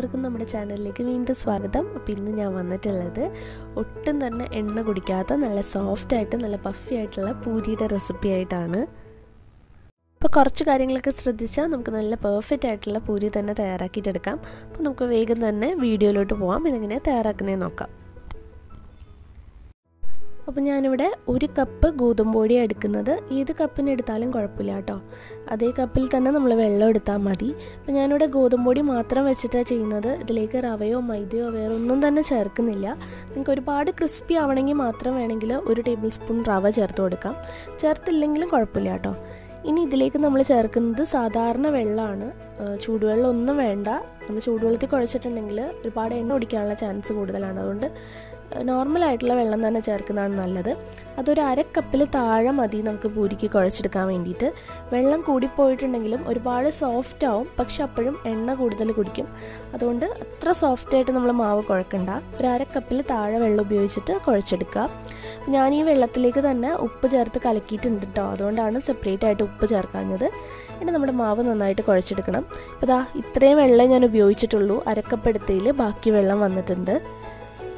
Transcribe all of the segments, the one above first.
എല്ലാവർക്കും നമ്മുടെ ചാനലിലേക്ക് വീണ്ടും സ്വാഗതം. അപ്പോൾ ഇന്ന് ഞാൻ വന്നിട്ടുള്ളത് ഒട്ടും തന്നെ എണ്ണ കുടിക്കാത്ത നല്ല സോഫ്റ്റ് ആയിട്ട് നല്ല പഫി ആയിട്ടുള്ള പൂരിയുടെ റെസിപ്പി ആയിട്ടാണ്. അപ്പോൾ കുറച്ച് കാര്യങ്ങളൊക്കെ ശ്രദ്ധിച്ചാൽ നമുക്ക് നല്ല പെർഫെക്റ്റ് ആയിട്ടുള്ള പൂരി തന്നെ തയ്യാറാക്കിയിട്ടെടുക്കാം. അപ്പോൾ നമുക്ക് വേഗം തന്നെ വീഡിയോയിലോട്ട് പോകാം. ഇതെങ്ങനെയാണ് തയ്യാറാക്കുന്നതെന്ന് നോക്കാം. അപ്പോൾ ഞാനിവിടെ 1 കപ്പ് ഗോതമ്പ് പൊടി എടുക്കുന്നത്. ഏത് കപ്പിന് എടുത്താലും കുഴപ്പമില്ല കേട്ടോ. അതേ കപ്പിൽ തന്നെ നമ്മൾ വെള്ളം എടുത്താൽ മതി. അപ്പോൾ ഞാനിവിടെ ഗോതമ്പ് പൊടി മാത്രം വെച്ചിട്ടാണ് ചെയ്യുന്നത്. ഇതിലേക്ക് റവയോ മൈദയോ വേറെ ഒന്നും തന്നെ ചേർക്കുന്നില്ല. നിങ്ങൾക്ക് ഒരുപാട് ക്രിസ്പി ആവണമെങ്കിൽ മാത്രം വേണമെങ്കിൽ 1 ടേബിൾ സ്പൂൺ റവ ചേർത്ത് കൊടുക്കാം. ചേർത്തില്ലെങ്കിലും കുഴപ്പമില്ല കേട്ടോ. ഇനി ഇതിലേക്ക് നമ്മൾ ചേർക്കുന്നത് സാധാരണ വെള്ളമാണ്. ചൂടുവെള്ളം ഒന്നും വേണ്ട. നമ്മൾ ചൂടുവെള്ളത്തിൽ കുഴച്ചിട്ടുണ്ടെങ്കിൽ ഒരുപാട് എണ്ണ കുടിക്കാനുള്ള ചാൻസ് കൂടുതലാണ്. അതുകൊണ്ട് നോർമലായിട്ടുള്ള വെള്ളം തന്നെ ചേർക്കുന്നതാണ് നല്ലത്. അതൊരു 1/2 കപ്പിൽ താഴെ മതി നമുക്ക് പൂരിക്ക് കുഴച്ചെടുക്കാൻ വേണ്ടിയിട്ട്. വെള്ളം കൂടിപ്പോയിട്ടുണ്ടെങ്കിലും ഒരുപാട് സോഫ്റ്റ് ആവും, പക്ഷെ അപ്പോഴും എണ്ണ കൂടുതൽ കുടിക്കും. അതുകൊണ്ട് അത്ര സോഫ്റ്റായിട്ട് നമ്മൾ മാവ് കുഴക്കണ്ട. ഒരു 1/2 കപ്പിൽ താഴെ വെള്ളം ഉപയോഗിച്ചിട്ട് കുഴച്ചെടുക്കുക. ഞാൻ ഈ വെള്ളത്തിലേക്ക് തന്നെ ഉപ്പ് ചേർത്ത് കലക്കിയിട്ടുണ്ട് കേട്ടോ. അതുകൊണ്ടാണ് സെപ്പറേറ്റ് ആയിട്ട് ഉപ്പ് ചേർക്കാഞ്ഞത്. എന്നിട്ട് നമ്മുടെ മാവ് നന്നായിട്ട് കുഴച്ചെടുക്കണം. അപ്പോൾ ദാ ഇത്രയും വെള്ളം ഞാൻ ഉപയോഗിച്ചിട്ടുള്ളൂ. 1/2 കപ്പ് എടുത്തതിൽ ബാക്കി വെള്ളം വന്നിട്ടുണ്ട്.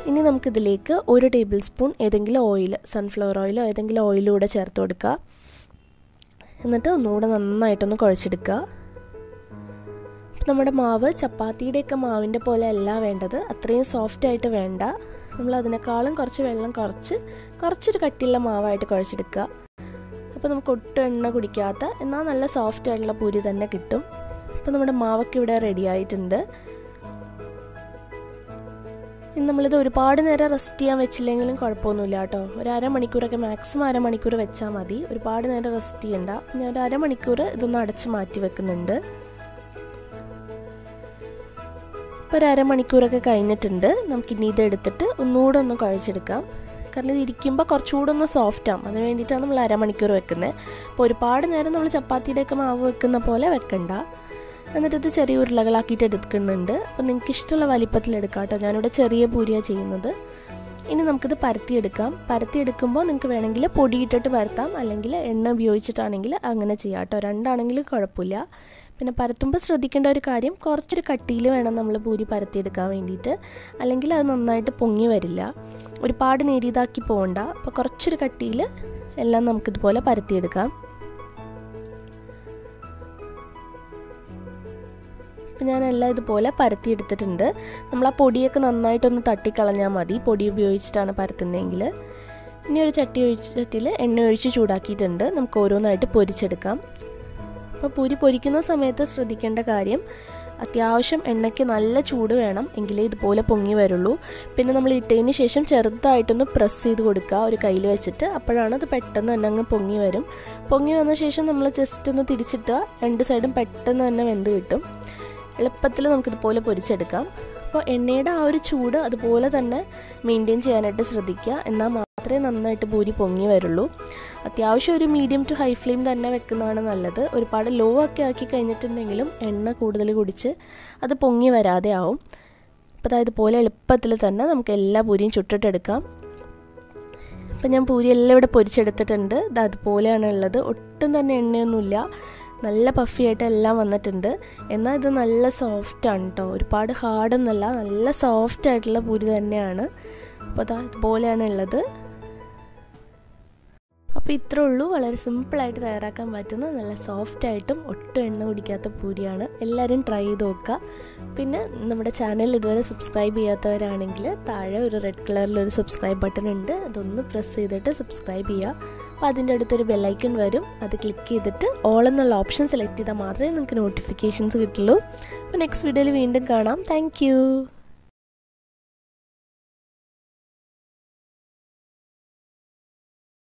ഇനി നമുക്കിതിലേക്ക് 1 ടേബിൾ സ്പൂൺ ഏതെങ്കിലും ഓയിൽ, സൺഫ്ലവർ ഓയിലോ ഏതെങ്കിലും ഓയിലും കൂടെ ചേർത്ത് കൊടുക്കുക. എന്നിട്ട് ഒന്നുകൂടെ നന്നായിട്ടൊന്ന് കുഴച്ചെടുക്കുക. നമ്മുടെ മാവ് ചപ്പാത്തിയുടെയൊക്കെ മാവിൻ്റെ പോലെ അല്ല വേണ്ടത്. അത്രയും സോഫ്റ്റായിട്ട് വേണ്ട. നമ്മൾ അതിനേക്കാളും കുറച്ച് വെള്ളം കുറച്ചൊരു കട്ടിയുള്ള മാവായിട്ട് കുഴച്ചെടുക്കുക. അപ്പോൾ നമുക്ക് ഒട്ടും എണ്ണ കുടിക്കാത്ത എന്നാൽ നല്ല സോഫ്റ്റ് ആയിട്ടുള്ള പൂരി തന്നെ കിട്ടും. അപ്പോൾ നമ്മുടെ മാവൊക്കെ ഇവിടെ റെഡി ആയിട്ടുണ്ട്. ഇനി നമ്മളിത് ഒരുപാട് നേരം റെസ്റ്റ് ചെയ്യാൻ വെച്ചില്ലെങ്കിലും കുഴപ്പമൊന്നുമില്ല കേട്ടോ. ഒരു 1/2 മണിക്കൂറൊക്കെ മാക്സിമം 1/2 മണിക്കൂർ വെച്ചാൽ മതി. ഒരുപാട് നേരം റെസ്റ്റ് ചെയ്യണ്ട. ഞാൻ ഒരു 1/2 മണിക്കൂർ ഇതൊന്ന് അടച്ച് മാറ്റി വെക്കുന്നുണ്ട്. ഇപ്പോൾ ഒരു 1/2 മണിക്കൂറൊക്കെ കഴിഞ്ഞിട്ടുണ്ട്. നമുക്കിനി ഇതെടുത്തിട്ട് ഒന്നുകൂടെ ഒന്ന് കുഴച്ചെടുക്കാം. കാരണം ഇത് ഇരിക്കുമ്പോൾ കുറച്ചുകൂടെ ഒന്ന് സോഫ്റ്റ് ആവും. അതിന് വേണ്ടിയിട്ടാണ് നമ്മൾ 1/2 മണിക്കൂർ വെക്കുന്നത്. അപ്പോൾ ഒരുപാട് നേരം നമ്മൾ ചപ്പാത്തിയുടെയൊക്കെ മാവ് വെക്കുന്ന പോലെ വെക്കണ്ട. എന്നിട്ട് ഇത് ചെറിയ ഉരുളകളാക്കിയിട്ട് എടുക്കുന്നുണ്ട്. അപ്പോൾ നിങ്ങൾക്ക് ഇഷ്ടമുള്ള വലിപ്പത്തിലെടുക്കാം കേട്ടോ. ഞാനിവിടെ ചെറിയ പൂരിയാണ് ചെയ്യുന്നത്. ഇനി നമുക്കിത് പരത്തിയെടുക്കാം. പരത്തിയെടുക്കുമ്പോൾ നിങ്ങൾക്ക് വേണമെങ്കിൽ പൊടിയിട്ടിട്ട് പരത്താം, അല്ലെങ്കിൽ എണ്ണ ഉപയോഗിച്ചിട്ടാണെങ്കിൽ അങ്ങനെ ചെയ്യാം കേട്ടോ. രണ്ടാണെങ്കിലും കുഴപ്പമില്ല. പിന്നെ പരത്തുമ്പോൾ ശ്രദ്ധിക്കേണ്ട ഒരു കാര്യം, കുറച്ചൊരു കട്ടിയിൽ വേണം നമ്മൾ പൂരി പരത്തിയെടുക്കാൻ വേണ്ടിയിട്ട്. അല്ലെങ്കിൽ അത് നന്നായിട്ട് പൊങ്ങി വരില്ല. ഒരുപാട് നേരിയതാക്കി പോകണ്ട. അപ്പോൾ കുറച്ചൊരു കട്ടിയിൽ എല്ലാം നമുക്കിതുപോലെ പരത്തിയെടുക്കാം. അപ്പം ഞാനെല്ലാം ഇതുപോലെ പരത്തിയെടുത്തിട്ടുണ്ട്. നമ്മൾ ആ പൊടിയൊക്കെ നന്നായിട്ടൊന്ന് തട്ടിക്കളഞ്ഞാൽ മതി, പൊടി ഉപയോഗിച്ചിട്ടാണ് പരത്തുന്നതെങ്കിൽ. ഇനി ഒരു ചട്ടിയിൽ എണ്ണ ഒഴിച്ച് ചൂടാക്കിയിട്ടുണ്ട്. നമുക്ക് ഓരോന്നായിട്ട് പൊരിച്ചെടുക്കാം. അപ്പോൾ പൂരി പൊരിക്കുന്ന സമയത്ത് ശ്രദ്ധിക്കേണ്ട കാര്യം, അത്യാവശ്യം എണ്ണയ്ക്ക് നല്ല ചൂട് വേണം, എങ്കിലേ ഇതുപോലെ പൊങ്ങി വരുള്ളൂ. പിന്നെ നമ്മൾ ഇട്ടതിന് ശേഷം ചെറുതായിട്ടൊന്ന് പ്രസ് ചെയ്ത് കൊടുക്കുക ഒരു കയ്യിൽ വെച്ചിട്ട്. അപ്പോഴാണ് അത് പെട്ടെന്ന് തന്നെ അങ്ങ് പൊങ്ങി വരും. പൊങ്ങി വന്ന ശേഷം നമ്മൾ ജസ്റ്റ് ഒന്ന് തിരിച്ചിട്ട് 2 സൈഡും പെട്ടെന്ന് തന്നെ വെന്ത് കിട്ടും. എളുപ്പത്തിൽ നമുക്കിതുപോലെ പൊരിച്ചെടുക്കാം. അപ്പോൾ എണ്ണയുടെ ആ ഒരു ചൂട് അതുപോലെ തന്നെ മെയിൻറ്റെയിൻ ചെയ്യാനായിട്ട് ശ്രദ്ധിക്കുക. എന്നാൽ മാത്രമേ നന്നായിട്ട് പൂരി പൊങ്ങി വരുള്ളൂ. അത്യാവശ്യം ഒരു മീഡിയം ടു ഹൈ ഫ്ലെയിം തന്നെ വെക്കുന്നതാണ് നല്ലത്. ഒരുപാട് ലോ ഒക്കെ ആക്കി കഴിഞ്ഞിട്ടുണ്ടെങ്കിലും എണ്ണ കൂടുതൽ കുടിച്ച് അത് പൊങ്ങി വരാതെ ആവും. അപ്പോൾ അതായത് പോലെ എളുപ്പത്തിൽ തന്നെ നമുക്ക് എല്ലാ പൂരിയും ചുട്ടിട്ടെടുക്കാം. അപ്പോൾ ഞാൻ പൂരി എല്ലാം ഇവിടെ പൊരിച്ചെടുത്തിട്ടുണ്ട്. ഇത് അതുപോലെയാണ് ഉള്ളത്. ഒട്ടും തന്നെ എണ്ണയൊന്നുമില്ല. നല്ല പഫിയായിട്ട് എല്ലാം വന്നിട്ടുണ്ട്. എന്നാൽ ഇത് നല്ല സോഫ്റ്റാണ് കേട്ടോ. ഒരുപാട് ഹാർഡൊന്നുമല്ല, നല്ല സോഫ്റ്റ് ആയിട്ടുള്ള പൂരി തന്നെയാണ്. അപ്പോൾ അതാ ഇതുപോലെയാണ് ഉള്ളത്. അപ്പോൾ ഇത്രേ ഉള്ളൂ. വളരെ സിമ്പിളായിട്ട് തയ്യാറാക്കാൻ പറ്റുന്ന നല്ല സോഫ്റ്റായിട്ടും ഒട്ടും എണ്ണ കുടിക്കാത്ത പൂരിയാണ്. എല്ലാവരും ട്രൈ ചെയ്ത് നോക്കുക. പിന്നെ നമ്മുടെ ചാനൽ ഇതുവരെ സബ്സ്ക്രൈബ് ചെയ്യാത്തവരാണെങ്കിൽ താഴെ ഒരു റെഡ് കളറിലൊരു സബ്സ്ക്രൈബ് ബട്ടൺ ഉണ്ട്. അതൊന്ന് പ്രസ് ചെയ്തിട്ട് സബ്സ്ക്രൈബ് ചെയ്യുക. അപ്പോൾ അതിൻ്റെ അടുത്തൊരു ബെല്ലൈക്കൺ വരും. അത് ക്ലിക്ക് ചെയ്തിട്ട് ഓൾ എന്നുള്ള ഓപ്ഷൻ സെലക്ട് ചെയ്താൽ മാത്രമേ നിങ്ങൾക്ക് നോട്ടിഫിക്കേഷൻസ് കിട്ടുള്ളൂ. അപ്പോൾ നെക്സ്റ്റ് വീഡിയോയിൽ വീണ്ടും കാണാം. താങ്ക്